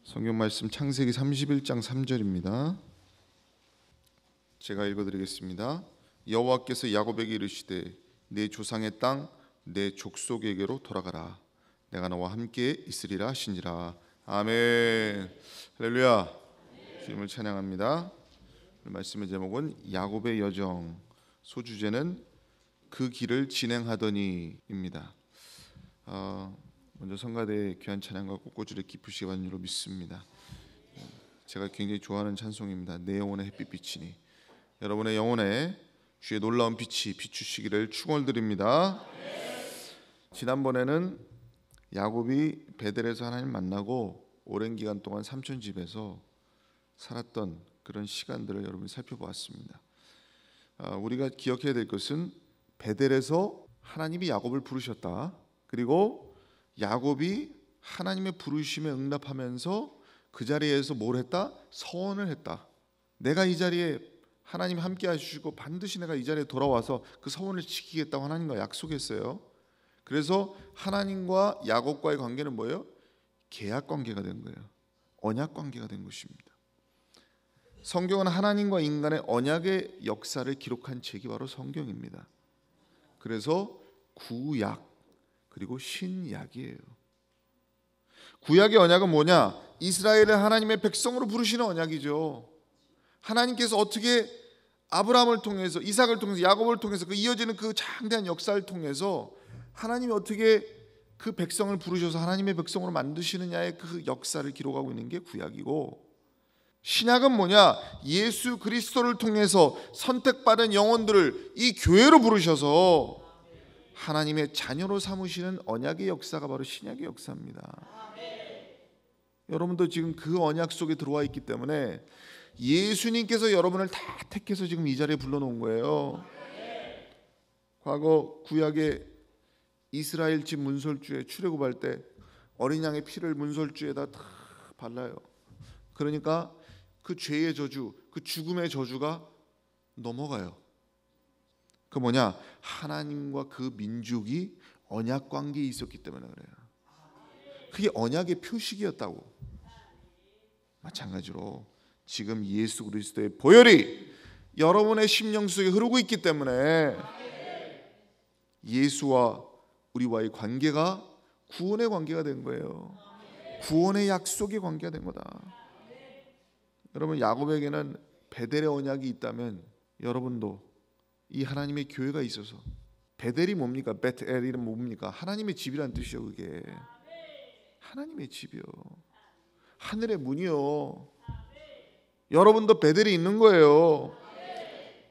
성경 말씀 창세기 31장 3절입니다. 제가 읽어드리겠습니다. 여호와께서 야곱에게 이르시되 내 조상의 땅 내 족속에게로 돌아가라. 내가 너와 함께 있으리라 하시니라. 아멘. 할렐루야. 주님을 찬양합니다. 오늘 말씀의 제목은 야곱의 여정, 소주제는 그 길을 진행하더니입니다. 먼저 성가대의 귀한 찬양과 꽃꽂이를 기쁘시기 바라는 줄로 믿습니다. 제가 굉장히 좋아하는 찬송입니다. 내 영혼의 햇빛 비치니. 여러분의 영혼에 주의 놀라운 빛이 비추시기를 축원드립니다. 지난번에는 야곱이 베델에서 하나님 만나고 오랜 기간 동안 삼촌 집에서 살았던 그런 시간들을 여러분이 살펴보았습니다. 우리가 기억해야 될 것은 베델에서 하나님이 야곱을 부르셨다. 그리고 야곱이 하나님의 부르심에 응답하면서 그 자리에서 뭘 했다? 서원을 했다. 내가 이 자리에 하나님이 함께 하시고 반드시 내가 이 자리에 돌아와서 그 서원을 지키겠다고 하나님과 약속했어요. 그래서 하나님과 야곱과의 관계는 뭐예요? 계약 관계가 된 거예요. 언약 관계가 된 것입니다. 성경은 하나님과 인간의 언약의 역사를 기록한 책이 바로 성경입니다. 그래서 구약 그리고 신약이에요. 구약의 언약은 뭐냐? 이스라엘을 하나님의 백성으로 부르시는 언약이죠. 하나님께서 어떻게 아브라함을 통해서, 이삭을 통해서, 야곱을 통해서 그 이어지는 그 장대한 역사를 통해서 하나님이 어떻게 그 백성을 부르셔서 하나님의 백성으로 만드시느냐의 그 역사를 기록하고 있는 게 구약이고, 신약은 뭐냐? 예수 그리스도를 통해서 선택받은 영혼들을 이 교회로 부르셔서 하나님의 자녀로 삼으시는 언약의 역사가 바로 신약의 역사입니다. 여러분도 지금 그 언약 속에 들어와 있기 때문에 예수님께서 여러분을 다 택해서 지금 이 자리에 불러놓은 거예요. 과거 구약의 이스라엘 집 문설주에 출애굽할 때 어린 양의 피를 문설주에다 다 발라요. 그러니까 그 죄의 저주, 그 죽음의 저주가 넘어가요. 그 뭐냐? 하나님과 그 민족이 언약 관계에 있었기 때문에 그래요. 그게 언약의 표식이었다고. 마찬가지로 지금 예수 그리스도의 보혈이 여러분의 심령 속에 흐르고 있기 때문에 예수와 우리와의 관계가 구원의 관계가 된 거예요. 구원의 약속의 관계가 된 거다. 여러분, 야곱에게는 베델의 언약이 있다면 여러분도 이 하나님의 교회가 있어서, 베델이 뭡니까? 베텔이 뭡니까? 하나님의 집이란 뜻이요. 그게 하나님의 집이요, 하늘의 문이요. 여러분도 베델이 있는 거예요.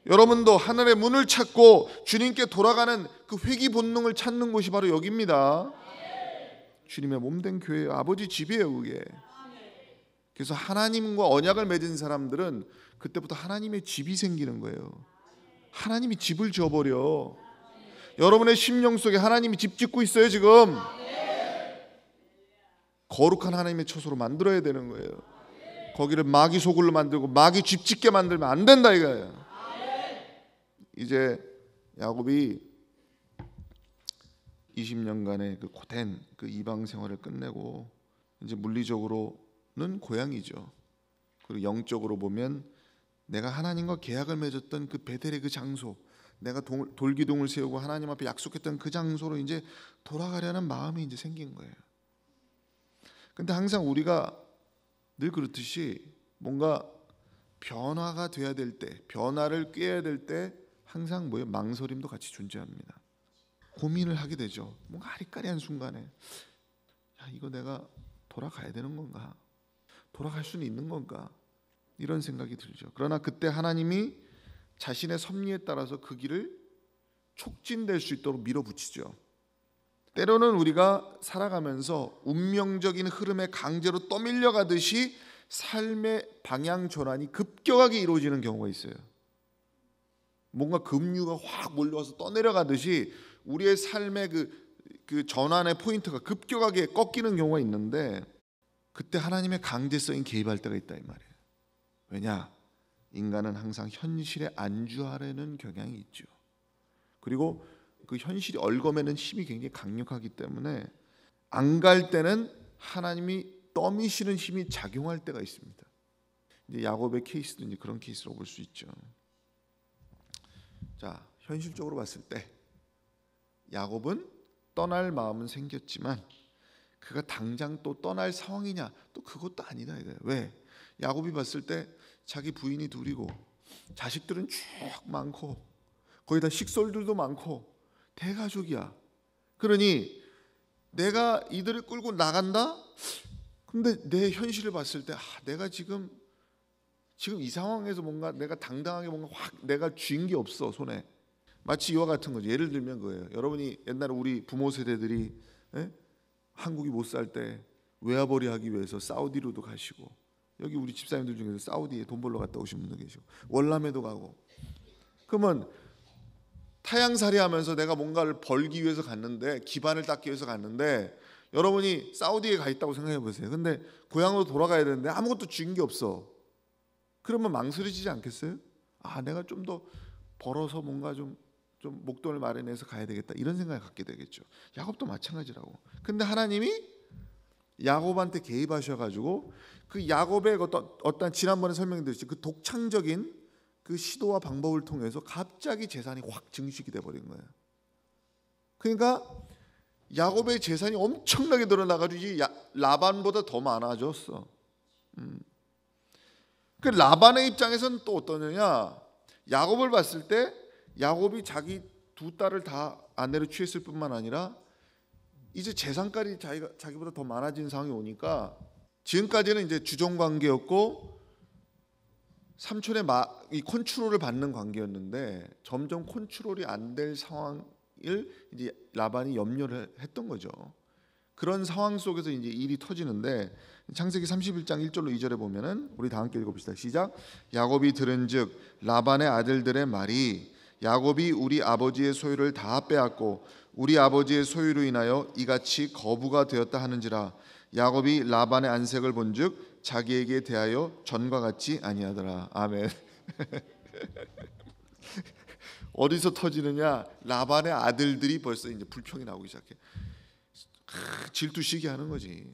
여러분도 하늘의 문을 찾고 주님께 돌아가는 그 회귀 본능을 찾는 곳이 바로 여기입니다. 주님의 몸된 교회예요. 아버지 집이에요 그게. 그래서 하나님과 언약을 맺은 사람들은 그때부터 하나님의 집이 생기는 거예요. 하나님이 집을 지어버려. 여러분의 심령 속에 하나님이 집 짓고 있어요 지금. 거룩한 하나님의 처소로 만들어야 되는 거예요. 거기를 마귀 소굴로 만들고 마귀 집 짓게 만들면 안 된다 이거예요. 이제 야곱이 20년간의 그 고된 그 이방 생활을 끝내고 이제 물리적으로는 고향이죠. 그리고 영적으로 보면 내가 하나님과 계약을 맺었던 그 베델의 그 장소, 내가 돌기둥을 세우고 하나님 앞에 약속했던 그 장소로 이제 돌아가려는 마음이 이제 생긴 거예요. 근데 항상 우리가 늘 그렇듯이 뭔가 변화가 돼야 될 때, 변화를 꾀해야 될 때 항상 뭐예요? 망설임도 같이 존재합니다. 고민을 하게 되죠. 뭔가 아리까리한 순간에 야, 이거 내가 돌아가야 되는 건가? 돌아갈 수는 있는 건가? 이런 생각이 들죠. 그러나 그때 하나님이 자신의 섭리에 따라서 그 길을 촉진될 수 있도록 밀어붙이죠. 때로는 우리가 살아가면서 운명적인 흐름에 강제로 떠밀려가듯이 삶의 방향 전환이 급격하게 이루어지는 경우가 있어요. 뭔가 급류가 확 몰려와서 떠내려가듯이 우리의 삶의 그 전환의 포인트가 급격하게 꺾이는 경우가 있는데, 그때 하나님의 강제성이 개입할 때가 있다 이 말이에요. 왜냐? 인간은 항상 현실에 안주하려는 경향이 있죠. 그리고 그 현실이 얽어매는 힘이 굉장히 강력하기 때문에 안 갈 때는 하나님이 떠미시는 힘이 작용할 때가 있습니다. 이제 야곱의 케이스도 이제 그런 케이스로 볼 수 있죠. 자, 현실적으로 봤을 때 야곱은 떠날 마음은 생겼지만 그가 당장 또 떠날 상황이냐? 또 그것도 아니다 이거예요. 왜? 야곱이 봤을 때 자기 부인이 둘이고 자식들은 쭉 많고 거기다 식솔들도 많고 대가족이야. 그러니 내가 이들을 끌고 나간다? 근데 내 현실을 봤을 때 내가 지금 이 상황에서 뭔가 내가 당당하게 뭔가 확 내가 쥔 게 없어 손에. 마치 이와 같은 거죠. 예를 들면 그거예요. 여러분이 옛날에 우리 부모 세대들이 한국이 못 살 때 외화벌이 하기 위해서 사우디로도 가시고, 여기 우리 집사님들 중에서 사우디에 돈 벌러 갔다 오신 분도 계시고 월남에도 가고. 그러면 타향살이 하면서 내가 뭔가를 벌기 위해서 갔는데, 기반을 닦기 위해서 갔는데, 여러분이 사우디에 가 있다고 생각해 보세요. 근데 고향으로 돌아가야 되는데 아무것도 쥔 게 없어. 그러면 망설여지지 않겠어요? 내가 좀 더 벌어서 뭔가 좀 목돈을 마련해서 가야 되겠다, 이런 생각을 갖게 되겠죠. 야곱도 마찬가지라고. 근데 하나님이 야곱한테 개입하셔가지고 그 야곱의 어떤 지난번에 설명드렸죠, 그 독창적인 그 시도와 방법을 통해서 갑자기 재산이 확 증식이 돼버린 거예요. 그러니까 야곱의 재산이 엄청나게 늘어나가지고 라반보다 더 많아졌어. 그 라반의 입장에서는 또 어떠느냐? 야곱을 봤을 때 야곱이 자기 두 딸을 다 아내로 취했을 뿐만 아니라 이제 재산까지 자기보다 더 많아진 상황이 오니까, 지금까지는 이제 주종 관계였고 삼촌의 이 컨트롤을 받는 관계였는데 점점 컨트롤이 안 될 상황을 이제 라반이 염려를 했던 거죠. 그런 상황 속에서 이제 일이 터지는데, 창세기 31장 1절로 2절에 보면은 우리 다 함께 읽어봅시다. 시작. 야곱이 들은즉 라반의 아들들의 말이 야곱이 우리 아버지의 소유를 다 빼앗고 우리 아버지의 소유로 인하여 이같이 거부가 되었다 하는지라. 야곱이 라반의 안색을 본즉 자기에게 대하여 전과 같지 아니하더라. 아멘. 어디서 터지느냐? 라반의 아들들이 벌써 이제 불평이 나오기 시작해. 질투시게 하는 거지.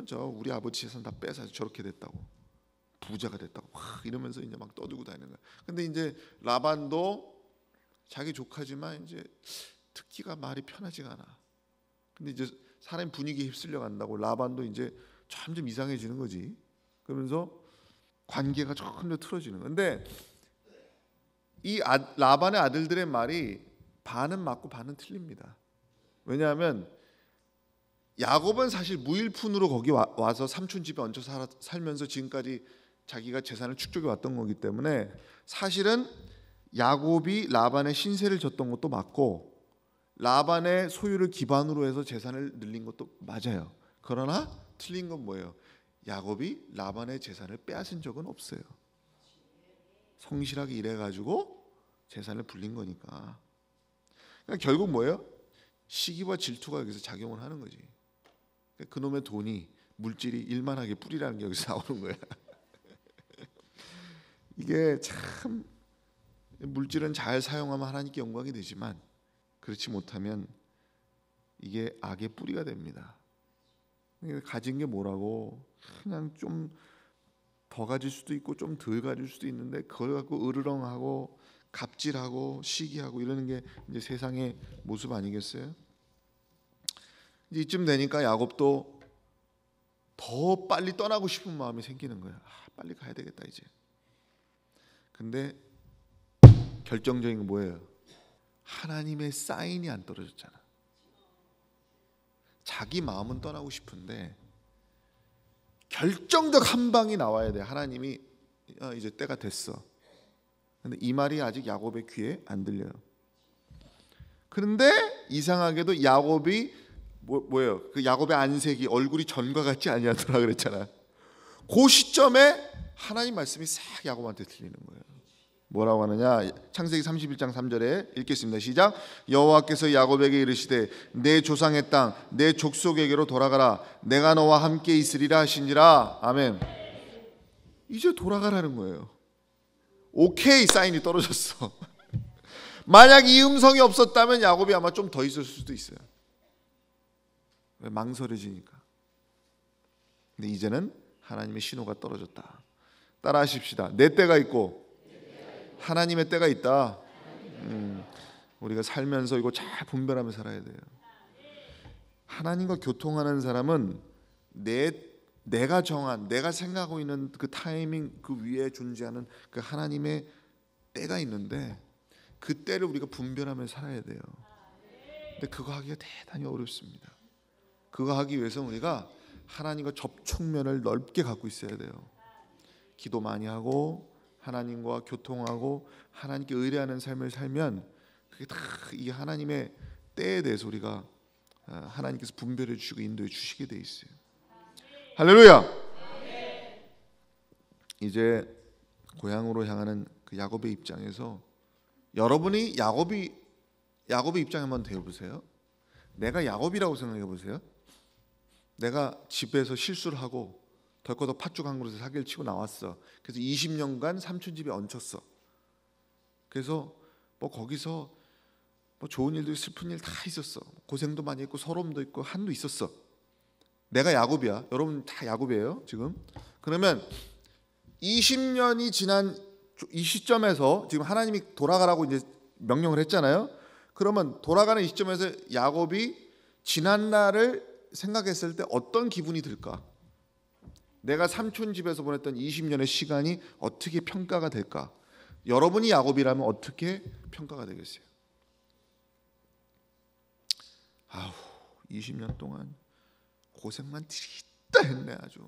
저 우리 아버지 재산 다 뺏어서 저렇게 됐다고, 부자가 됐다고 이러면서 이제 막 떠들고 다니는 거야. 근데 이제 라반도 자기 조카지만 이제 듣기가 말이 편하지가 않아. 근데 이제 사람 분위기에 휩쓸려 간다고 라반도 이제 점점 이상해지는 거지. 그러면서 관계가 조금 더 틀어지는. 근데 이 라반의 아들들의 말이 반은 맞고 반은 틀립니다. 왜냐하면 야곱은 사실 무일푼으로 거기 와서 삼촌 집에 얹혀 살면서 지금까지 자기가 재산을 축적해 왔던 거기 때문에 사실은 야곱이 라반의 신세를 졌던 것도 맞고 라반의 소유를 기반으로 해서 재산을 늘린 것도 맞아요. 그러나 틀린 건 뭐예요? 야곱이 라반의 재산을 빼앗은 적은 없어요. 성실하게 일해가지고 재산을 불린 거니까. 그러니까 결국 뭐예요? 시기와 질투가 여기서 작용을 하는 거지. 그놈의 돈이, 물질이 일만하게 뿌리라는 게 여기서 나오는 거야. 이게 참, 물질은 잘 사용하면 하나님께 영광이 되지만 그렇지 못하면 이게 악의 뿌리가 됩니다. 가진 게 뭐라고 그냥 좀 더 가질 수도 있고 좀 덜 가질 수도 있는데 그걸 갖고 으르렁하고 갑질하고 시기하고 이러는 게 이제 세상의 모습 아니겠어요? 이제 이쯤 되니까 야곱도 더 빨리 떠나고 싶은 마음이 생기는 거야. 빨리 가야 되겠다 이제. 근데 결정적인 건 뭐예요? 하나님의 사인이 안 떨어졌잖아. 자기 마음은 떠나고 싶은데 결정적 한 방이 나와야 돼. 하나님이 이제 때가 됐어. 근데 이 말이 아직 야곱의 귀에 안 들려요. 그런데 이상하게도 야곱이 뭐예요? 그 야곱의 안색이, 얼굴이 전과 같지 아니하더라 그랬잖아. 그 시점에 하나님 말씀이 싹 야곱한테 들리는 거예요. 뭐라고 하느냐? 창세기 31장 3절에 읽겠습니다. 시작. 여호와께서 야곱에게 이르시되 내 조상의 땅 내 족속에게로 돌아가라. 내가 너와 함께 있으리라 하시니라. 아멘. 이제 돌아가라는 거예요. 오케이, 사인이 떨어졌어. 만약 이 음성이 없었다면 야곱이 아마 좀 더 있었을 수도 있어요. 왜? 망설여지니까. 근데 이제는 하나님의 신호가 떨어졌다. 따라하십시다. 내 때가 있고 하나님의 때가 있다. 우리가 살면서 이거 잘 분별하며 살아야 돼요. 하나님과 교통하는 사람은 내가 정한, 내가 생각하고 있는 그 타이밍 그 위에 존재하는 그 하나님의 때가 있는데 그 때를 우리가 분별하며 살아야 돼요. 근데 그거 하기가 대단히 어렵습니다. 그거 하기 위해서 우리가 하나님과 접촉면을 넓게 갖고 있어야 돼요. 기도 많이 하고 하나님과 교통하고 하나님께 의뢰하는 삶을 살면 그게 다 이 하나님의 때에 대해서 우리가 하나님께서 분별해 주시고 인도해 주시게 돼 있어요. 할렐루야. 이제 고향으로 향하는 그 야곱의 입장에서 여러분이 야곱의 입장에 한번 되어보세요. 내가 야곱이라고 생각해 보세요. 내가 집에서 실수를 하고 덜커덕 팥죽 한 그릇에 사기를 치고 나왔어. 그래서 20년간 삼촌 집에 얹혔어. 그래서 뭐 거기서 뭐 좋은 일도 슬픈 일 다 있었어. 고생도 많이 했고 서러움도 있고 한도 있었어. 내가 야곱이야. 여러분 다 야곱이에요 지금. 그러면 20년이 지난 이 시점에서 지금 하나님이 돌아가라고 이제 명령을 했잖아요. 그러면 돌아가는 이 시점에서 야곱이 지난 날을 생각했을 때 어떤 기분이 들까? 내가 삼촌 집에서 보냈던 20년의 시간이 어떻게 평가가 될까? 여러분이 야곱이라면 어떻게 평가가 되겠어요? 20년 동안 고생만 드리다 했네 아주.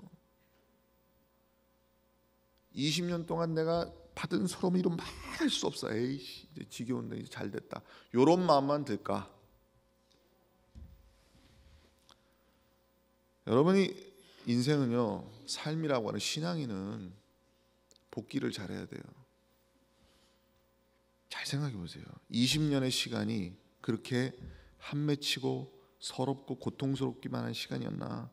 20년 동안 내가 받은 서러움 이런 말할 수 없어. 에이씨 이제 지겨운데 이제 잘 됐다. 요런 마음만 들까? 여러분이 인생은요, 삶이라고 하는 신앙인은 복기를 잘해야 돼요. 잘 생각해 보세요. 20년의 시간이 그렇게 한맺히고 서럽고 고통스럽기만 한 시간이었나?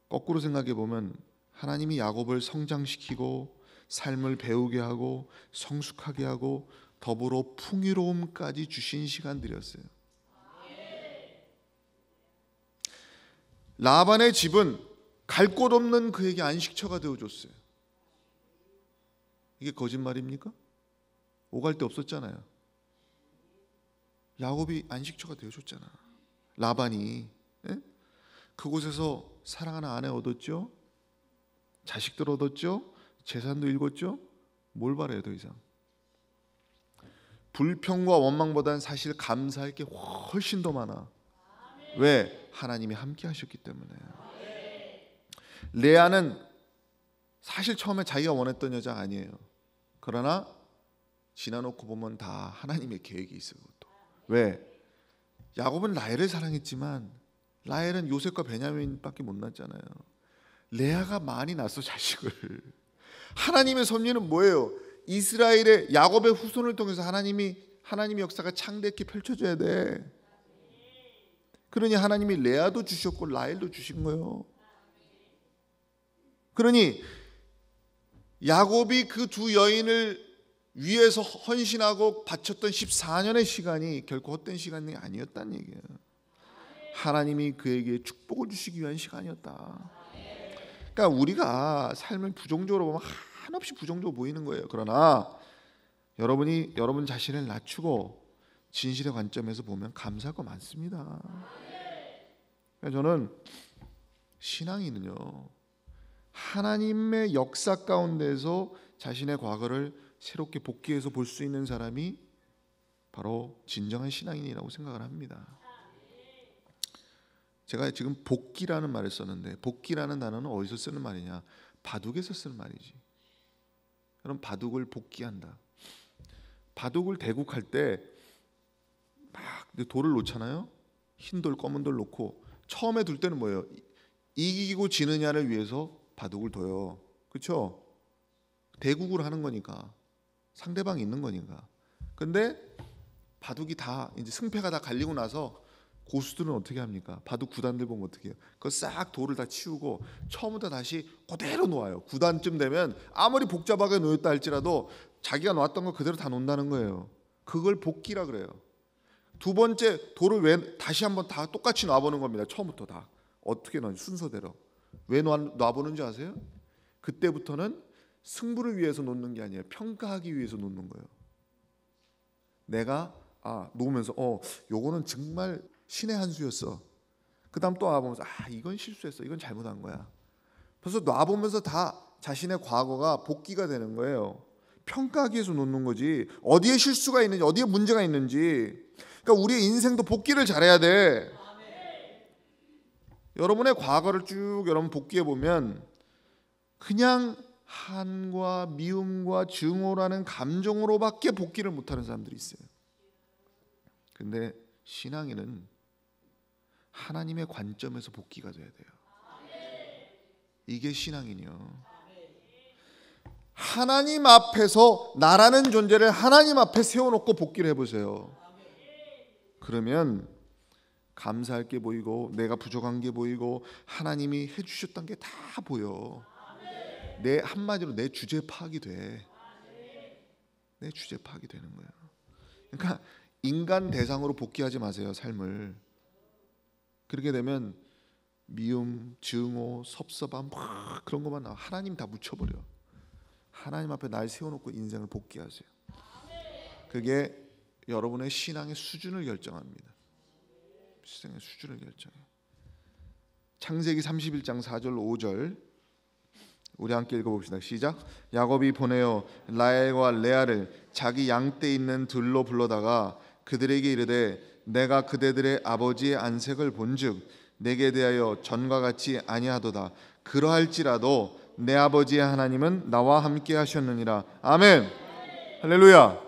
거꾸로 생각해 보면 하나님이 야곱을 성장시키고 삶을 배우게 하고 성숙하게 하고 더불어 풍요로움까지 주신 시간들이었어요. 라반의 집은 갈 곳 없는 그에게 안식처가 되어줬어요. 이게 거짓말입니까? 오갈 데 없었잖아요. 야곱이 안식처가 되어줬잖아. 라반이 그곳에서 사랑하는 아내 얻었죠. 자식들 얻었죠. 재산도 읽었죠. 뭘 바라요 더 이상? 불평과 원망보다는 사실 감사할 게 훨씬 더 많아. 왜? 하나님이 함께 하셨기 때문에. 레아는 사실 처음에 자기가 원했던 여자가 아니에요. 그러나 지나놓고 보면 다 하나님의 계획이 있어요. 그것도. 왜? 야곱은 라헬을 사랑했지만 라헬은 요셉과 베냐민밖에 못 낳았잖아요. 레아가 많이 낳았어 자식을. 하나님의 섭리는 뭐예요? 이스라엘의 야곱의 후손을 통해서 하나님의 역사가 창대하게 펼쳐져야 돼. 그러니 하나님이 레아도 주셨고 라헬도 주신 거예요. 그러니 야곱이 그 두 여인을 위해서 헌신하고 바쳤던 14년의 시간이 결코 헛된 시간이 아니었다는 얘기예요. 하나님이 그에게 축복을 주시기 위한 시간이었다. 그러니까 우리가 삶을 부정적으로 보면 한없이 부정적으로 보이는 거예요. 그러나 여러분 자신을 낮추고 진실의 관점에서 보면 감사할 거 많습니다. 저는 신앙인은요, 하나님의 역사 가운데서 자신의 과거를 새롭게 복귀해서 볼 수 있는 사람이 바로 진정한 신앙인이라고 생각을 합니다. 제가 지금 복귀라는 말을 썼는데 복귀라는 단어는 어디서 쓰는 말이냐? 바둑에서 쓰는 말이지. 그럼 바둑을 복귀한다. 바둑을 대국할 때 막 돌을 놓잖아요. 흰 돌, 검은 돌 놓고 처음에 둘 때는 뭐예요? 이기고 지느냐를 위해서 바둑을 둬요. 그렇죠? 대국을 하는 거니까 상대방이 있는 거니까. 근데 바둑이 다 이제 승패가 다 갈리고 나서 고수들은 어떻게 합니까? 바둑 구단들 보면 어떻게 해요? 그거 싹 돌을 다 치우고 처음부터 다시 그대로 놓아요. 9단쯤 되면 아무리 복잡하게 놓였다 할지라도 자기가 놓았던 거 그대로 다 놓는다는 거예요. 그걸 복귀라 그래요. 두 번째 돌을 왜 다시 한번 다 똑같이 놔보는 겁니다. 처음부터 다 어떻게 넣는지 순서대로. 왜 놔보는 줄 아세요? 그때부터는 승부를 위해서 놓는 게 아니에요. 평가하기 위해서 놓는 거예요. 내가 놓으면서 요거는 정말 신의 한 수였어. 그 다음 또 와보면서 이건 실수했어. 이건 잘못한 거야. 그래서 놔보면서 다 자신의 과거가 복기가 되는 거예요. 평가하기 위해서 놓는 거지. 어디에 실수가 있는지, 어디에 문제가 있는지. 그러니까 우리의 인생도 복기를 잘해야 돼. 여러분의 과거를 쭉 여러분 복기해 보면 그냥 한과 미움과 증오라는 감정으로밖에 복기를 못하는 사람들이 있어요. 근데 신앙인은 하나님의 관점에서 복기가 돼야 돼요. 이게 신앙인이요. 하나님 앞에서 나라는 존재를 하나님 앞에 세워놓고 복기를 해보세요. 그러면 감사할 게 보이고 내가 부족한 게 보이고 하나님이 해주셨던 게 다 보여. 내 한마디로 내 주제 파악이 돼. 내 주제 파악이 되는 거예요. 그러니까 인간 대상으로 복귀하지 마세요, 삶을. 그렇게 되면 미움, 증오, 섭섭함 막 그런 것만 나와. 하나님 다 묻혀버려. 하나님 앞에 날 세워놓고 인생을 복귀하세요. 그게 여러분의 신앙의 수준을 결정합니다. 신앙의 수준을 결정해요. 창세기 31장 4절 5절 우리 함께 읽어봅시다. 시작. 야곱이 보내어 라헬과 레아를 자기 양떼 있는 들로 불러다가 그들에게 이르되 내가 그대들의 아버지의 안색을 본즉 내게 대하여 전과 같이 아니하도다. 그러할지라도 내 아버지의 하나님은 나와 함께 하셨느니라. 아멘. 할렐루야.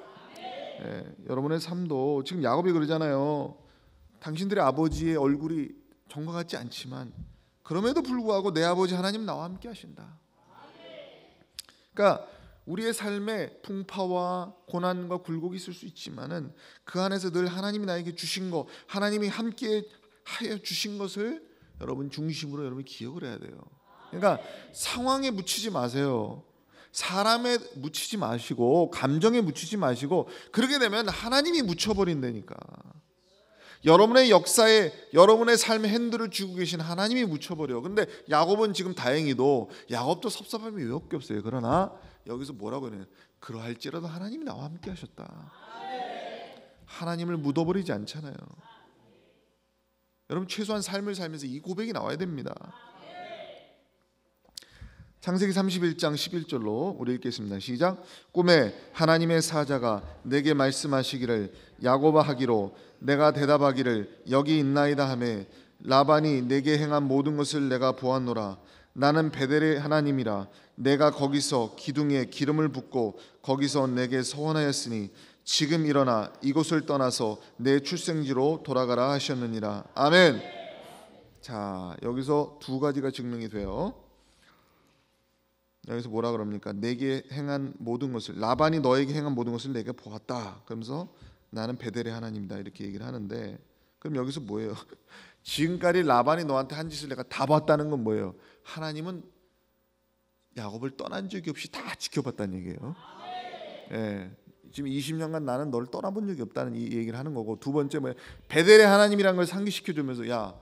여러분의 삶도 지금 야곱이 그러잖아요. 당신들의 아버지의 얼굴이 전과 같지 않지만 그럼에도 불구하고 내 아버지 하나님 나와 함께 하신다. 그러니까 우리의 삶에 풍파와 고난과 굴곡이 있을 수 있지만은 그 안에서 늘 하나님이 나에게 주신 거, 하나님이 함께 하여 주신 것을 여러분 중심으로 여러분 기억을 해야 돼요. 그러니까 상황에 묻히지 마세요. 사람에 묻히지 마시고 감정에 묻히지 마시고 그러게 되면 하나님이 묻혀버린다니까. 여러분의 역사에 여러분의 삶의 핸들을 쥐고 계신 하나님이 묻혀버려. 근데 야곱은 지금 다행히도 야곱도 섭섭함이 왜 없겠어요. 그러나 여기서 뭐라고 해요? 그러할지라도 하나님이 나와 함께 하셨다. 하나님을 묻어버리지 않잖아요. 여러분 최소한 삶을 살면서 이 고백이 나와야 됩니다. 창세기 31장 11절로 우리 읽겠습니다. 시작. 꿈에 하나님의 사자가 내게 말씀하시기를 야곱아 하기로 내가 대답하기를 여기 있나이다 하매 라반이 내게 행한 모든 것을 내가 보았노라. 나는 베델의 하나님이라. 내가 거기서 기둥에 기름을 붓고 거기서 내게 서원하였으니 지금 일어나 이곳을 떠나서 내 출생지로 돌아가라 하셨느니라. 아멘. 자, 여기서 두 가지가 증명이 돼요. 여기서 뭐라 그럽니까? 내게 행한 모든 것을, 라반이 너에게 행한 모든 것을 내가 보았다. 그러면서 나는 베델의 하나님이다 이렇게 얘기를 하는데, 그럼 여기서 뭐예요? 지금까지 라반이 너한테 한 짓을 내가 다 봤다는 건 뭐예요? 하나님은 야곱을 떠난 적이 없이 다 지켜봤다는 얘기예요. 예, 지금 20년간 나는 너를 떠나본 적이 없다는 이 얘기를 하는 거고, 두 번째 뭐예요? 베델의 하나님이라는 걸 상기시켜주면서 야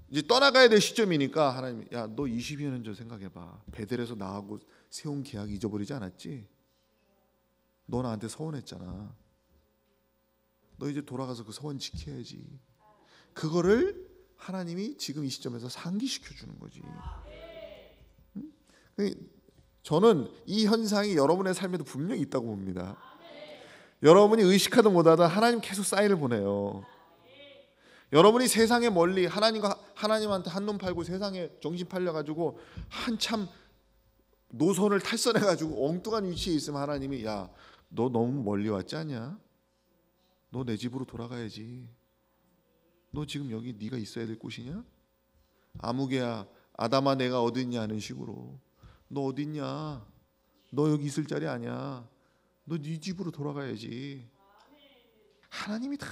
이제 떠나가야 될 시점이니까 하나님이 야 너 20여 년 전 생각해봐. 베델에서 나하고 세운 계약 잊어버리지 않았지? 너 나한테 서원했잖아. 너 이제 돌아가서 그 서원 지켜야지. 그거를 하나님이 지금 이 시점에서 상기시켜주는 거지. 저는 이 현상이 여러분의 삶에도 분명히 있다고 봅니다. 여러분이 의식하든 못하든 하나님 계속 사인을 보내요. 여러분이 세상에 멀리 하나님한테 한눈 팔고 세상에 정신 팔려가지고 한참 노선을 탈선해가지고 엉뚱한 위치에 있으면 하나님이 야, 너 너무 멀리 왔지 않냐? 너 내 집으로 돌아가야지. 너 지금 여기 네가 있어야 될 곳이냐? 아무개야, 아담아 내가 어디 있냐 하는 식으로. 너 어디 있냐? 너 여기 있을 자리 아니야. 너 네 집으로 돌아가야지. 하나님이 다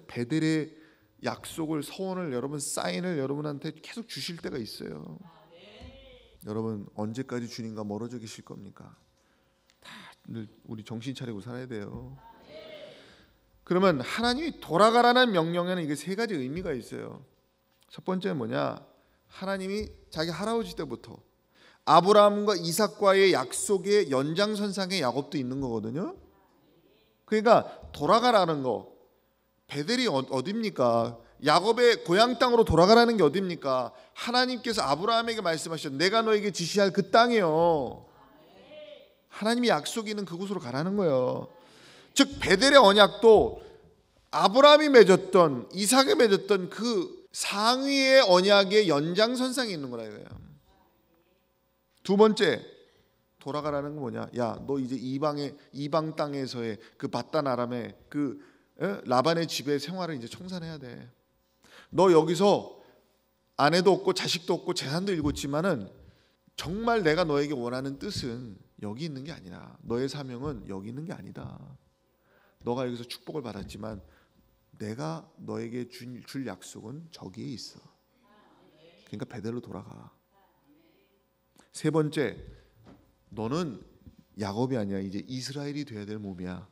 베델의 약속을, 서원을, 여러분 사인을 여러분한테 계속 주실 때가 있어요. 여러분 언제까지 주님과 멀어져 계실 겁니까? 다 우리 정신 차리고 살아야 돼요. 그러면 하나님이 돌아가라는 명령에는 이게 세 가지 의미가 있어요. 첫 번째는 뭐냐? 하나님이 자기 할아버지 때부터 아브라함과 이삭과의 약속의 연장선상에 야곱도 있는 거거든요. 그러니까 돌아가라는 거, 베델이 어딥니까? 야곱의 고향 땅으로 돌아가라는 게 어딥니까? 하나님께서 아브라함에게 말씀하셨죠. 내가 너에게 지시할 그 땅이요. 하나님이 약속이 있는 그곳으로 가라는 거예요. 즉 베델의 언약도 아브라함이 맺었던, 이삭이 맺었던 그 상위의 언약의 연장선상에 있는 거라 이거예요. 두 번째, 돌아가라는 건 뭐냐? 야, 너 이제 이방 땅에서의 그 밧단 아람의 그 라반의 집의 생활을 이제 청산해야 돼. 너 여기서 아내도 없고 자식도 없고 재산도 일궜지만은 정말 내가 너에게 원하는 뜻은 여기 있는 게 아니라, 너의 사명은 여기 있는 게 아니다. 너가 여기서 축복을 받았지만 내가 너에게 줄 약속은 저기에 있어. 그러니까 베델로 돌아가. 세 번째, 너는 야곱이 아니야. 이제 이스라엘이 돼야 될 몸이야.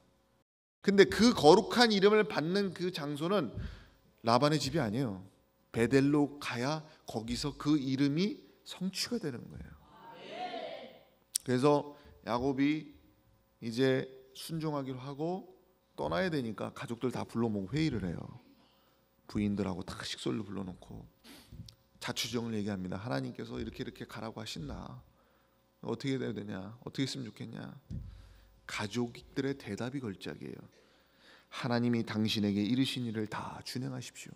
근데 그 거룩한 이름을 받는 그 장소는 라반의 집이 아니에요. 베델로 가야 거기서 그 이름이 성취가 되는 거예요. 그래서 야곱이 이제 순종하기로 하고 떠나야 되니까 가족들 다 불러 모으고 회의를 해요. 부인들하고 다 식솔로 불러놓고 자초지종을 얘기합니다. 하나님께서 이렇게 가라고 하신다. 어떻게 해야 되냐? 어떻게 했으면 좋겠냐? 가족들의 대답이 걸작이에요. 하나님이 당신에게 이르신 일을 다 준행하십시오.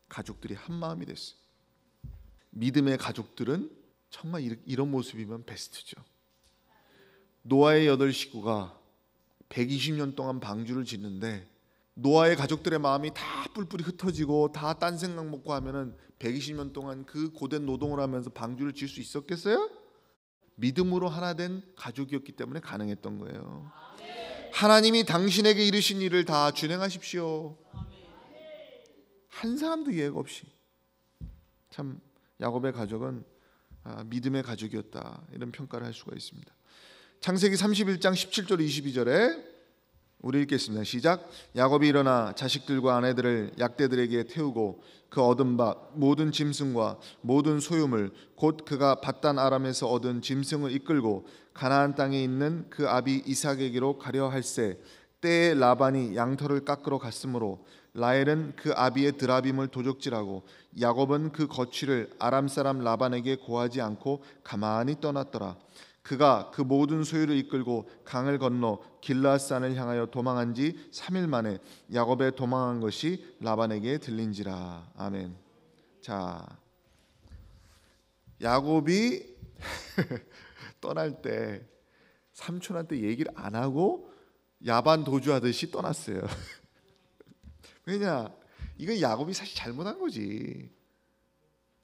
가족들이 한 마음이 됐어요. 믿음의 가족들은 정말 이런 모습이면 베스트죠. 노아의 8 식구가 120년 동안 방주를 짓는데 노아의 가족들의 마음이 다 뿔뿔이 흩어지고 다 딴 생각 먹고 하면은 120년 동안 그 고된 노동을 하면서 방주를 지을 수 있었겠어요? 믿음으로 하나 된 가족이었기 때문에 가능했던 거예요. 하나님이 당신에게 이르신 일을 다 준행하십시오. 한 사람도 예외가 없이. 참 야곱의 가족은 믿음의 가족이었다, 이런 평가를 할 수가 있습니다. 창세기 31장 17절 22절에 우리 읽겠습니다. 시작. 야곱이 일어나 자식들과 아내들을 약대들에게 태우고 그 얻은 바 모든 짐승과 모든 소유물 곧 그가 밧단 아람에서 얻은 짐승을 이끌고 가나안 땅에 있는 그 아비 이삭에게로 가려 할새 때에 라반이 양털을 깎으러 갔으므로 라헬은 그 아비의 드라빔을 도적질하고 야곱은 그 거취를 아람 사람 라반에게 고하지 않고 가만히 떠났더라. 그가 그 모든 소유를 이끌고 강을 건너 길르앗산을 향하여 도망한 지 3일 만에 야곱의 도망한 것이 라반에게 들린지라. 아멘. 자, 야곱이 떠날 때 삼촌한테 얘기를 안 하고 야반 도주하듯이 떠났어요. 왜냐? 이건 야곱이 사실 잘못한 거지.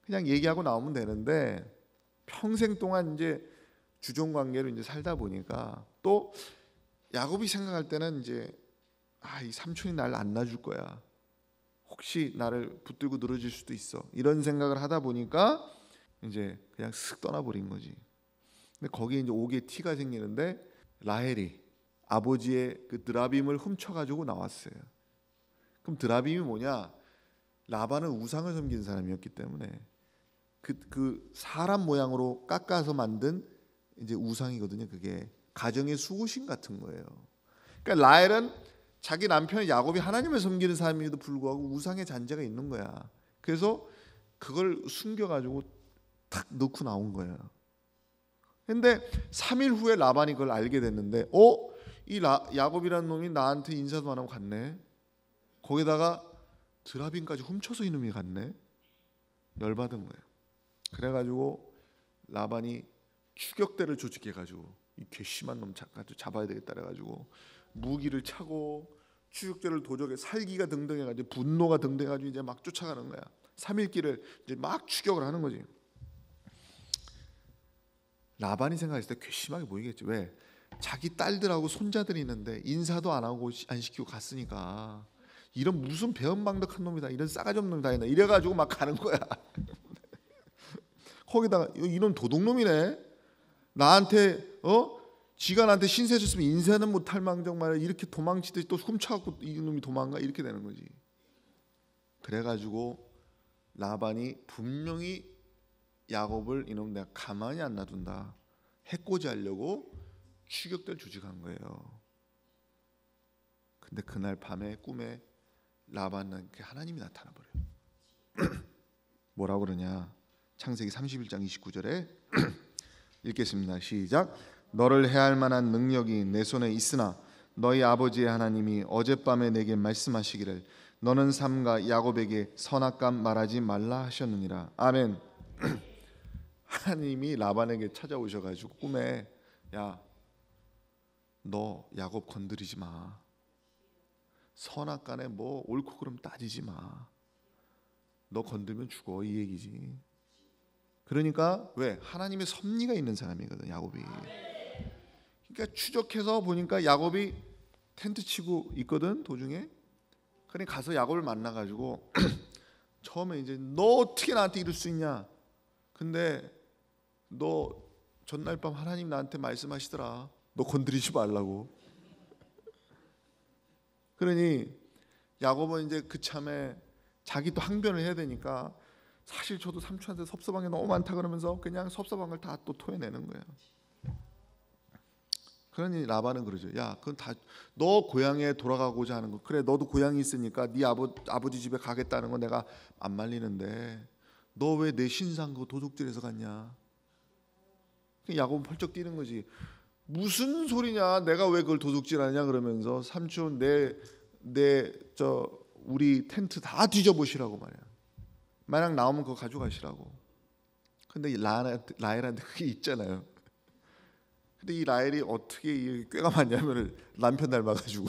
그냥 얘기하고 나오면 되는데 평생 동안 이제 주종 관계로 이제 살다 보니까 또 야곱이 생각할 때는 이제 이 삼촌이 나를 안 놔줄 거야. 혹시 나를 붙들고 늘어질 수도 있어. 이런 생각을 하다 보니까 이제 그냥 쓱 떠나버린 거지. 근데 거기에 이제 옥의 티가 생기는데 라헬이 아버지의 그 드라빔을 훔쳐가지고 나왔어요. 그럼 드라빔이 뭐냐? 라반은 우상을 섬기는 사람이었기 때문에 그 사람 모양으로 깎아서 만든 이제 우상이거든요. 그게 가정의 수호신 같은 거예요. 그러니까 라헬은 자기 남편 야곱이 하나님을 섬기는 사람임에도 불구하고 우상의 잔재가 있는 거야. 그래서 그걸 숨겨가지고 탁 넣고 나온 거예요. 근데 3일 후에 라반이 그걸 알게 됐는데 이 야곱이라는 놈이 나한테 인사도 안 하고 갔네. 거기다가 드라빔까지 훔쳐서 이놈이 갔네. 열받은 거예요. 그래가지고 라반이 추격대를 조직해가지고 이 괘씸한 놈 잡아야 되겠다 그래가지고 무기를 차고 추격대를 도적에 살기가 등등해가지고 분노가 등등해가지고 이제 막 쫓아가는 거야. 3일 길을 이제 막 추격을 하는 거지. 라반이 생각했을 때 괘씸하게 보이겠지. 왜? 자기 딸들하고 손자들이 있는데 인사도 안 하고 안 시키고 갔으니까 이런 무슨 배은망덕한 놈이다, 이런 싸가지 없는 놈이다 이래가지고 막 가는 거야. 거기다가 이놈 도둑놈이네. 나한테 지가 나한테 신세 줬으면 인사는 못할 망정 말이야. 이렇게 도망치듯이 또 훔쳐갖고 이놈이 도망가 이렇게 되는 거지. 그래가지고 라반이 분명히 야곱을 이놈 내가 가만히 안 놔둔다, 해코지하려고 추격대를 조직한 거예요. 근데 그날 밤에 꿈에 라반에게 하나님이 나타나 버려요. 뭐라고 그러냐? 창세기 31장 29절에 읽겠습니다. 시작. 너를 해할 만한 능력이 내 손에 있으나 너희 아버지의 하나님이 어젯밤에 내게 말씀하시기를 너는 삼가 야곱에게 선악감 말하지 말라 하셨느니라. 아멘. 하나님이 라반에게 찾아오셔가지고 꿈에 야, 너 야곱 건드리지 마. 선악간에 뭐 옳고 그름 따지지 마. 너 건들면 죽어, 이 얘기지. 그러니까 왜? 하나님의 섭리가 있는 사람이거든 야곱이. 그러니까 추적해서 보니까 야곱이 텐트 치고 있거든 도중에. 그러니 가서 야곱을 만나가지고 처음에 이제 너 어떻게 나한테 이럴 수 있냐? 근데 너 전날 밤 하나님 나한테 말씀하시더라. 너 건드리지 말라고. 그러니 야곱은 이제 그참에 자기 또 항변을 해야 되니까 사실 저도 삼촌한테 섭섭한 게 너무 많다 그러면서 그냥 섭섭한 걸 다 또 토해내는 거예요. 그러니 라반은 그러죠. 야, 그건 다 너 고향에 돌아가고자 하는 거. 그래, 너도 고향이 있으니까 네 아버지 집에 가겠다는 거 내가 안 말리는데 너 왜 내 신상 그 도둑질해서 갔냐? 야곱은 펄쩍 뛰는 거지. 무슨 소리냐? 내가 왜 그걸 도둑질하냐? 그러면서 삼촌 우리 텐트 다 뒤져보시라고 말이야. 만약 나오면 그거 가져가시라고. 근데 라헬한테 그게 있잖아요. 근데 이 라헬이 어떻게 꾀가 많냐면 남편 닮아가지고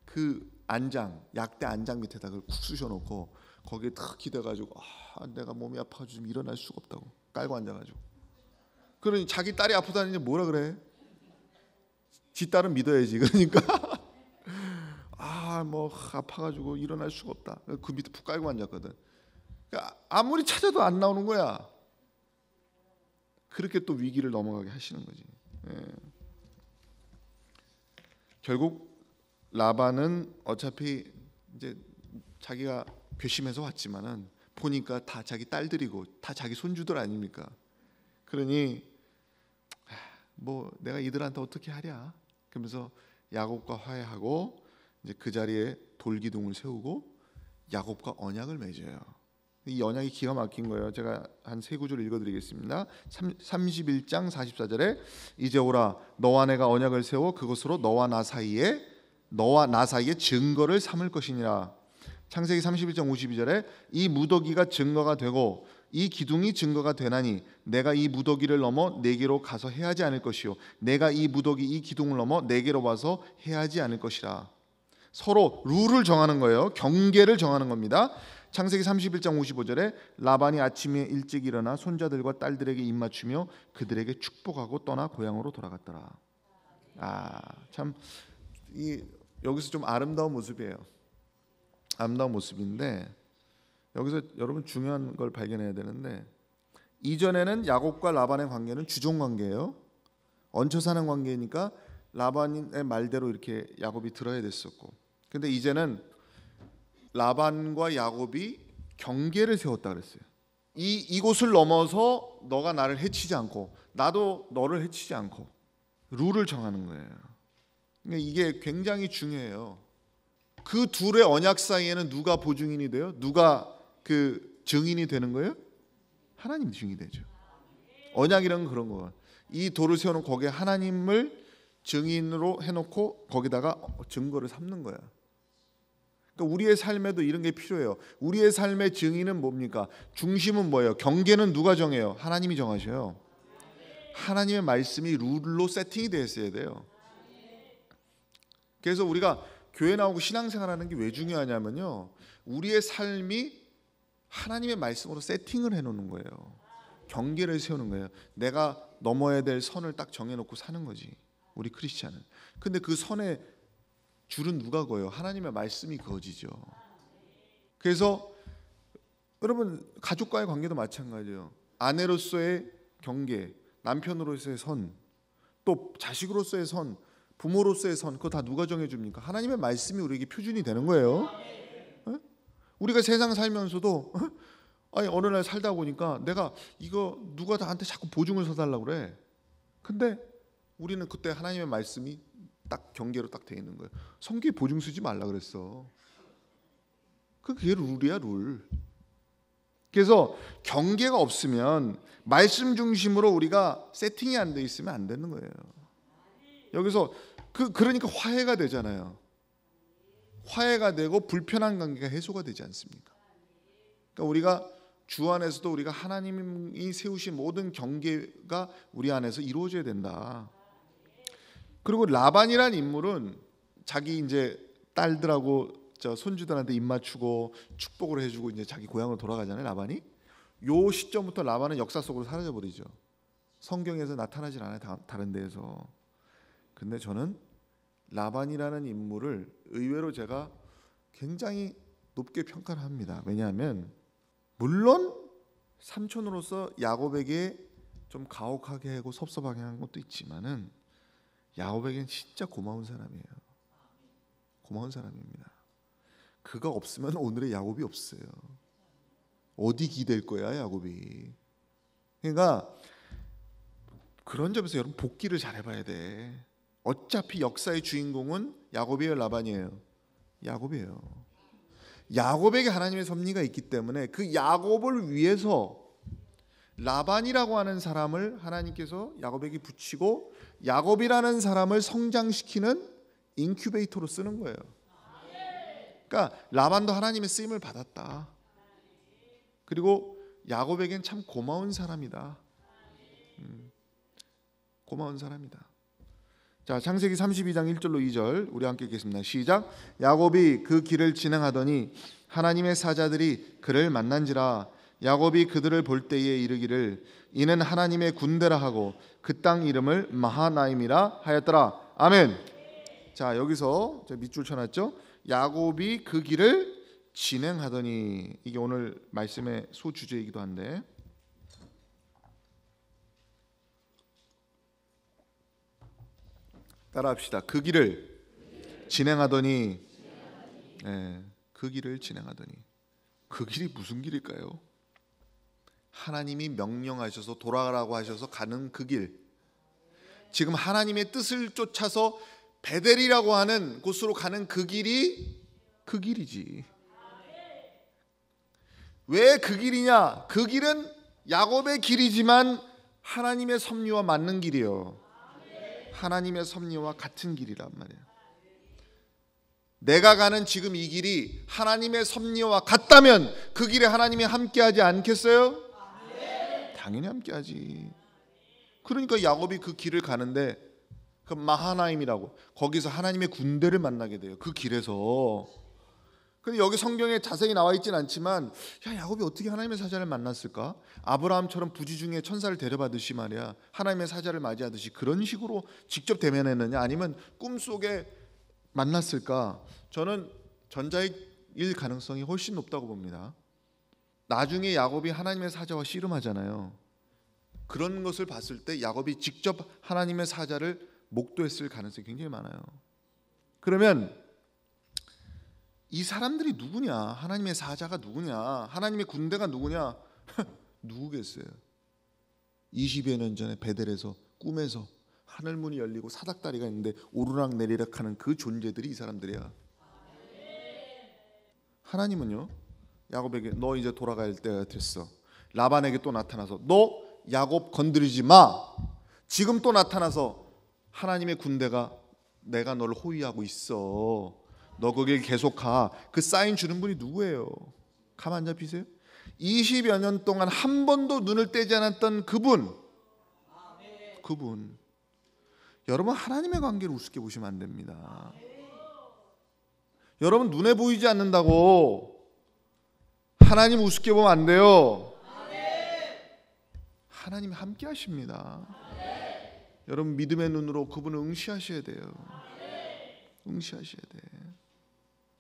그 안장, 약대 안장 밑에다 그걸 쿡 쑤셔놓고 거기에 탁 기대가지고 내가 몸이 아파가지고 좀 일어날 수가 없다고 깔고 앉아가지고. 그러니 자기 딸이 아프다니 뭐라 그래? 지 딸은 믿어야지. 그러니까 뭐 아파가지고 일어날 수가 없다. 그 밑에 푹 깔고 앉았거든. 그러니까 아무리 찾아도 안 나오는 거야. 그렇게 또 위기를 넘어가게 하시는 거지. 예. 결국 라반은 어차피 이제 자기가 괘씸해서 왔지만은 보니까 다 자기 딸들이고 다 자기 손주들 아닙니까? 그러니 뭐 내가 이들한테 어떻게 하랴? 그러면서 야곱과 화해하고 이제 그 자리에 돌기둥을 세우고 야곱과 언약을 맺어요. 이 언약이 기가 막힌 거예요. 제가 한 세 구절 읽어드리겠습니다. 31장 44절에 이제 오라 너와 내가 언약을 세워 그것으로 너와 나 사이에 증거를 삼을 것이니라. 창세기 31장 52절에 이 무더기가 증거가 되고 이 기둥이 증거가 되나니 내가 이 무더기를 넘어 내게로 가서 해하지 않을 것이요 내가 이 기둥을 넘어 내게로 와서 해하지 않을 것이라. 서로 룰을 정하는 거예요. 경계를 정하는 겁니다. 창세기 31장 55절에 라반이 아침에 일찍 일어나 손자들과 딸들에게 입맞추며 그들에게 축복하고 떠나 고향으로 돌아갔더라. 참 여기서 좀 아름다운 모습이에요. 아름다운 모습인데 여기서 여러분 중요한 걸 발견해야 되는데 이전에는 야곱과 라반의 관계는 주종 관계예요. 얹혀 사는 관계니까 라반의 말대로 이렇게 야곱이 들어야 됐었고, 근데 이제는 라반과 야곱이 경계를 세웠다 그랬어요. 이곳을 넘어서 너가 나를 해치지 않고 나도 너를 해치지 않고 룰을 정하는 거예요. 그러니까 이게 굉장히 중요해요. 그 둘의 언약 사이에는 누가 보증인이 돼요? 누가 그 증인이 되는 거예요? 하나님 증인이 되죠. 언약이란 건 그런 거예요. 이 돌을 세우는 거기에 하나님을 증인으로 해놓고 거기다가 증거를 삼는 거야. 그러니까 우리의 삶에도 이런 게 필요해요. 우리의 삶의 증인은 뭡니까? 중심은 뭐예요? 경계는 누가 정해요? 하나님이 정하셔요. 하나님의 말씀이 룰로 세팅이 되어 있어야 돼요. 그래서 우리가 교회 나오고 신앙생활하는 게 왜 중요하냐면요, 우리의 삶이 하나님의 말씀으로 세팅을 해놓는 거예요. 경계를 세우는 거예요. 내가 넘어야 될 선을 딱 정해놓고 사는 거지, 우리 크리스찬은. 근데 그 선의 줄은 누가 그어요? 하나님의 말씀이 그어지죠. 그래서 여러분 가족과의 관계도 마찬가지예요. 아내로서의 경계, 남편으로서의 선, 또 자식으로서의 선, 부모로서의 선, 그거 다 누가 정해줍니까? 하나님의 말씀이 우리에게 표준이 되는 거예요. 우리가 세상 살면서도 아니 어느 날 살다 보니까 내가 이거 누가 나한테 자꾸 보증을 서달라고 그래. 근데 우리는 그때 하나님의 말씀이 딱 경계로 딱 돼 있는 거예요. 성경에 보증 쓰지 말라 그랬어. 그게 룰이야, 룰. 그래서 경계가 없으면 말씀 중심으로 우리가 세팅이 안 돼 있으면 안 되는 거예요. 여기서 그러니까 화해가 되잖아요. 화해가 되고 불편한 관계가 해소가 되지 않습니까? 그러니까 우리가 주 안에서도 우리가 하나님이 세우신 모든 경계가 우리 안에서 이루어져야 된다. 그리고 라반이라는 인물은 자기 이제 딸들하고 손주들한테 입 맞추고 축복을 해주고 이제 자기 고향으로 돌아가잖아요. 라반이. 요 시점부터 라반은 역사 속으로 사라져 버리죠. 성경에서 나타나질 않아요. 다른 데에서. 근데 저는 라반이라는 인물을 의외로 제가 굉장히 높게 평가를 합니다. 왜냐하면 물론 삼촌으로서 야곱에게 좀 가혹하게 하고 섭섭하게 한 것도 있지만은 야곱에게는 진짜 고마운 사람이에요. 고마운 사람입니다. 그가 없으면 오늘의 야곱이 없어요. 어디 기댈 거야 야곱이. 그러니까 그런 점에서 여러분 복기를 잘해봐야 돼. 어차피 역사의 주인공은 야곱이에요, 라반이에요? 야곱이에요. 야곱에게 하나님의 섭리가 있기 때문에 그 야곱을 위해서 라반이라고 하는 사람을 하나님께서 야곱에게 붙이고 야곱이라는 사람을 성장시키는 인큐베이터로 쓰는 거예요. 그러니까 라반도 하나님의 쓰임을 받았다. 그리고 야곱에겐 참 고마운 사람이다. 고마운 사람이다. 자, 창세기 32장 1절로 2절 우리 함께 읽겠습니다. 시작. 야곱이 그 길을 진행하더니 하나님의 사자들이 그를 만난지라. 야곱이 그들을 볼 때에 이르기를 이는 하나님의 군대라 하고 그 땅 이름을 마하나임이라 하였더라. 아멘. 자, 여기서 밑줄 쳐놨죠. 야곱이 그 길을 진행하더니, 이게 오늘 말씀의 소주제이기도 한데, 따라합시다. 그 길을 진행하더니. 네, 그 길을 진행하더니. 그 길이 무슨 길일까요? 하나님이 명령하셔서 돌아가라고 하셔서 가는 그 길. 지금 하나님의 뜻을 쫓아서 베델이라고 하는 곳으로 가는 그 길이 그 길이지. 왜 그 길이냐? 그 길은 야곱의 길이지만 하나님의 섭리와 맞는 길이에요. 하나님의 섭리와 같은 길이란 말이에요. 내가 가는 지금 이 길이 하나님의 섭리와 같다면 그 길에 하나님이 함께하지 않겠어요? 당연히 함께하지. 그러니까 야곱이 그 길을 가는데 그 마하나임이라고, 거기서 하나님의 군대를 만나게 돼요. 그 길에서. 근데 여기 성경에 자세히 나와 있지는 않지만, 야, 야곱이 어떻게 하나님의 사자를 만났을까? 아브라함처럼 부지 중에 천사를 데려받듯이 말이야, 하나님의 사자를 맞이하듯이 그런 식으로 직접 대면했느냐, 아니면 꿈속에 만났을까? 저는 전자일 가능성이 훨씬 높다고 봅니다. 나중에 야곱이 하나님의 사자와 씨름하잖아요. 그런 것을 봤을 때 야곱이 직접 하나님의 사자를 목도했을 가능성이 굉장히 많아요. 그러면 이 사람들이 누구냐? 하나님의 사자가 누구냐? 하나님의 군대가 누구냐? 누구겠어요? 20여 년 전에 베델에서 꿈에서 하늘문이 열리고 사닥다리가 있는데 오르락 내리락 하는 그 존재들이 이 사람들이야. 하나님은요, 야곱에게 너 이제 돌아갈 때가 됐어. 라반에게 또 나타나서 너 야곱 건드리지 마. 지금 또 나타나서 하나님의 군대가 내가 너를 호위하고 있어. 너 거길 계속 가. 그 사인 주는 분이 누구예요? 가만 안 잡히세요? 20여 년 동안 한 번도 눈을 떼지 않았던 그분. 여러분, 하나님의 관계를 우습게 보시면 안 됩니다. 여러분, 눈에 보이지 않는다고 하나님 우습게 보면 안 돼요. 하나님이 함께 하십니다. 여러분, 믿음의 눈으로 그분을 응시하셔야 돼요. 응시하셔야 돼.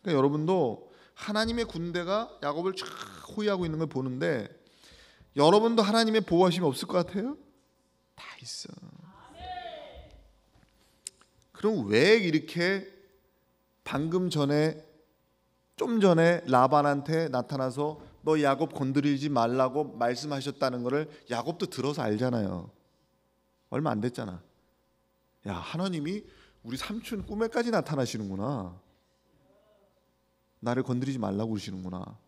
그러니까 여러분도 하나님의 군대가 야곱을 쫙 호위하고 있는 걸 보는데, 여러분도 하나님의 보호하심이 없을 것 같아요? 다 있어. 그럼 왜 이렇게 방금 전에 좀 전에 라반한테 나타나서 너 야곱 건드리지 말라고 말씀하셨다는 것을 야곱도 들어서 알잖아요. 얼마 안 됐잖아. 야, 하나님이 우리 삼촌 꿈에까지 나타나시는구나. 나를 건드리지 말라고 그러시는구나.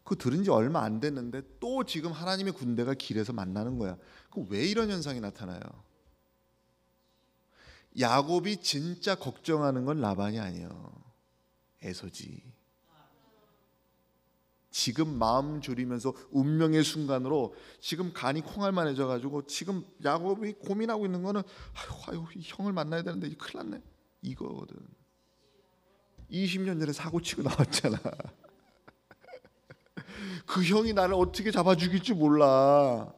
그거 들은 지 얼마 안 됐는데 또 지금 하나님의 군대가 길에서 만나는 거야. 그 왜 이런 현상이 나타나요? 야곱이 진짜 걱정하는 건 라반이 아니에요. 에서지. 지금 마음 졸이면서 운명의 순간으로 지금 간이 콩알만해져 가지고 지금 야곱이 고민하고 있는 거는 아유 형을 만나야 되는데 큰일 났네 이거거든. 20년 전에 사고 치고 나왔잖아. 그 형이 나를 어떻게 잡아 죽일지 몰라.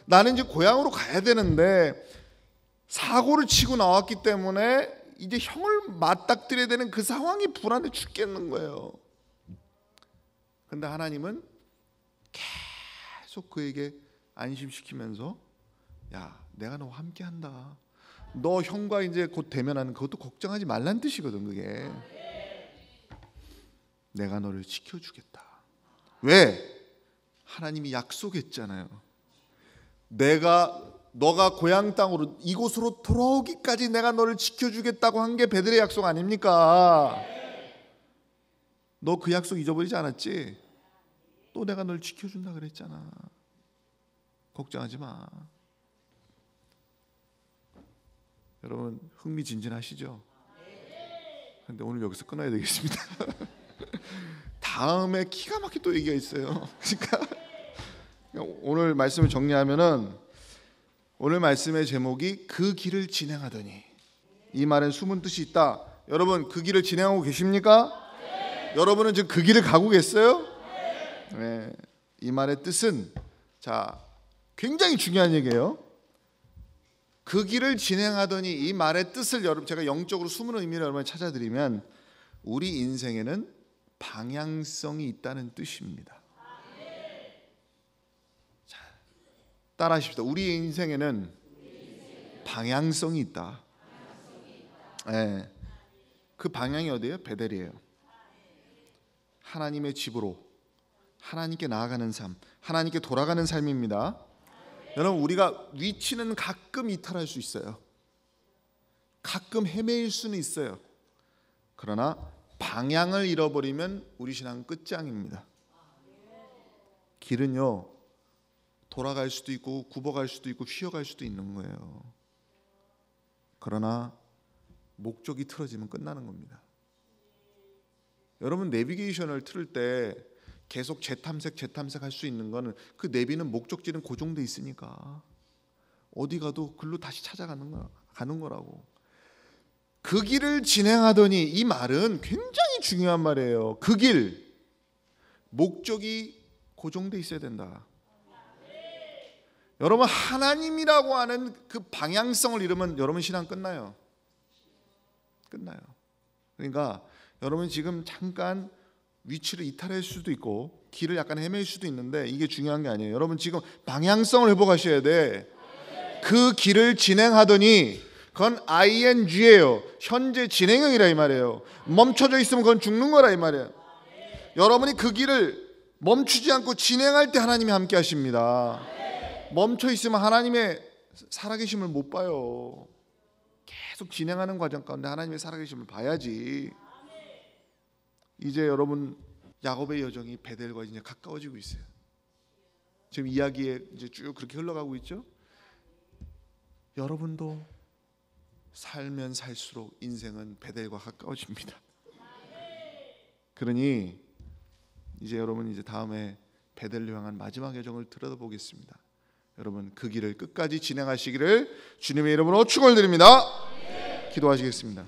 나는 이제 고향으로 가야 되는데 사고를 치고 나왔기 때문에 이제 형을 맞닥뜨려야 되는 그 상황이 불안해 죽겠는 거예요. 근데 하나님은 계속 그에게 안심시키면서 야, 내가 너와 함께 한다. 너 형과 이제 곧 대면하는 그것도 걱정하지 말란 뜻이거든. 그게 내가 너를 지켜주겠다. 왜? 하나님이 약속했잖아요. 너가 고향 땅으로 이곳으로 돌아오기까지 내가 너를 지켜주겠다고 한 게 베들의 약속 아닙니까? 너 그 약속 잊어버리지 않았지? 또 내가 널 지켜준다 그랬잖아. 걱정하지 마. 여러분 흥미진진하시죠? 근데 오늘 여기서 끊어야 되겠습니다. 다음에 기가 막히게 또 얘기가 있어요. 그러니까 오늘 말씀을 정리하면은 오늘 말씀의 제목이 그 길을 진행하더니, 이 말엔 숨은 뜻이 있다. 여러분 그 길을 진행하고 계십니까? 네. 여러분은 지금 그 길을 가고 계세요? 네. 이 말의 뜻은 굉장히 중요한 얘기예요. 그 길을 진행하더니 이 말의 뜻을 여러분 제가 영적으로 숨은 의미를 여러분 찾아드리면 우리 인생에는 방향성이 있다는 뜻입니다. 자, 따라하십시다. 우리 인생에는 방향성이 있다. 네. 그 방향이 어디예요? 베델이에요. 하나님의 집으로 하나님께 나아가는 삶, 하나님께 돌아가는 삶입니다. 여러분 우리가 위치는 가끔 이탈할 수 있어요. 가끔 헤매일 수는 있어요. 그러나 방향을 잃어버리면 우리 신앙은 끝장입니다. 길은요 돌아갈 수도 있고 굽어갈 수도 있고 휘어갈 수도 있는 거예요. 그러나 목적이 틀어지면 끝나는 겁니다. 여러분 내비게이션을 틀을 때 계속 재탐색할 수 있는 거는 그 내비는 목적지는 고정돼 있으니까 어디 가도 글로 다시 가는 거라고. 그 길을 진행하더니 이 말은 굉장히 중요한 말이에요. 그 길, 목적이 고정돼 있어야 된다. 여러분 하나님이라고 하는 그 방향성을 잃으면 여러분 신앙 끝나요. 그러니까 여러분 지금 잠깐 위치를 이탈할 수도 있고 길을 약간 헤맬 수도 있는데 이게 중요한 게 아니에요. 여러분 지금 방향성을 회복하셔야 돼. 그 길을 진행하더니 그건 ing예요. 현재 진행형이라 이 말이에요. 멈춰져 있으면 그건 죽는 거라 이 말이에요. 여러분이 그 길을 멈추지 않고 진행할 때 하나님이 함께 하십니다. 멈춰 있으면 하나님의 살아계심을 못 봐요. 계속 진행하는 과정 가운데 하나님의 살아계심을 봐야지. 이제 여러분 야곱의 여정이 베델과 이제 가까워지고 있어요. 지금 이야기에 이제 쭉 그렇게 흘러가고 있죠. 여러분도 살면 살수록 인생은 베델과 가까워집니다. 그러니 이제 여러분 이제 다음에 베델로 향한 마지막 여정을 들여다보겠습니다. 여러분 그 길을 끝까지 진행하시기를 주님의 이름으로 축원드립니다. 기도하시겠습니다.